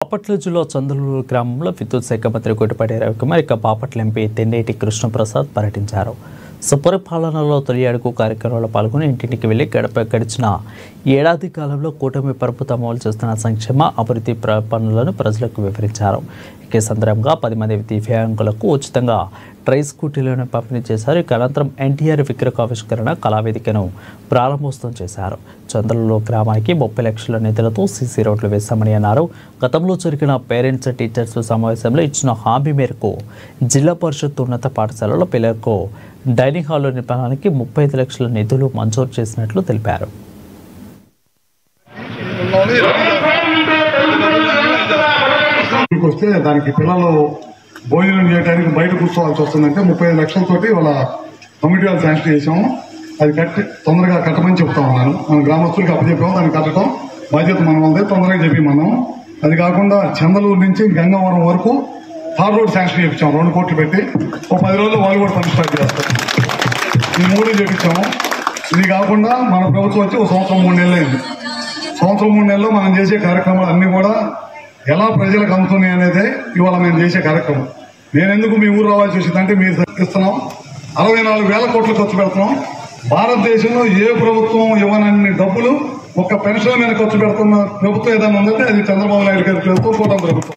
బాపట్ల జిల్లా చంద్రలూరు గ్రామంలో విద్యుత్ శాఖ మంత్రి కోటిపాటి రవికుమార్ బాపట్ల ఎంపీ తెన్నేటి కృష్ణప్రసాద్ పర్యటించారు. సుపరిపాలనలో తొలి అడుగు కార్యక్రమంలో పాల్గొని ఇంటింటికి వెళ్లి గడిచిన ఏడాది కాలంలో కూటమి ప్రభుత్వం అమలు చేస్తున్న సంక్షేమ అభివృద్ధి పనులను ప్రజలకు వివరించారు. ఈ సందర్భంగా 10 మంది దివ్యాంగులకు ఉచితంగా ట్రై స్కూటీలను పంపిణీ చేశారు. అనంతరం ఎన్టీఆర్ విగ్రహావిష్కరణ కళావేదికను ప్రారంభోత్సవం చేశారు. చంద్రలూరు గ్రామానికి 30 లక్షల నిధులతో సీసీ రోడ్లు వేశామని అన్నారు. గతంలో జరిగిన పేరెంట్స్ టీచర్స్ సమావేశంలో ఇచ్చిన హామీ మేరకు జిల్లా పరిషత్ ఉన్నత పాఠశాలలో పిల్లలకు డైనింగ్ హాల్ నిర్మాణానికి 35 లక్షల నిధులు మంజూరు చేసినట్లు తెలిపారు. దానికి పిల్లలు భోజనం చేయడానికి బయట కూర్చోవాల్సి వస్తుందంటే 35 లక్షలతోటి వాళ్ళ కమిటీ వాళ్ళు శాంక్షన్ చేసాము. అది తొందరగా కట్టమని చెప్తా ఉన్నాను. మన గ్రామస్తులకు అప్పచెప్పాము. దాన్ని కట్టడం బాధ్యత మనం ఉంది. తొందరగా చెప్పిమన్నాం. అది కాకుండా చంద్రలూరు నుంచి గంగవరం వరకు తార్ రోడ్ శాంక్షన్ చేయించాము. 2 కోట్లు పెట్టి 10 రోజుల్లో వాళ్ళు కూడా పని స్టార్ట్ చేస్తారు. ఈ 3 చేయించాము. ఇది కాకుండా మన ప్రభుత్వం వచ్చి 1 సంవత్సరం 3 నెలలు అయింది. సంవత్సరం 3 నెలల్లో మనం చేసే కార్యక్రమాలు అన్ని కూడా ఎలా ప్రజలకు అందుతున్నాయి అనేదే ఇవాళ మేము చేసే కార్యక్రమం. నేను ఎందుకు మీ ఊరు రావాల్సి వచ్చిందంటే మీరు ఇస్తున్నాం 64,000 కోట్లు ఖర్చు పెడుతున్నాం. భారతదేశంలో ఏ ప్రభుత్వం ఇవ్వనన్ని డబ్బులు ఒక్క పెన్షన్ మీద ఖర్చు పెడుతున్న ప్రభుత్వం ఏదైనా ఉందంటే అది చంద్రబాబు నాయుడు గారి ప్రభుత్వం, కూటమి ప్రభుత్వం.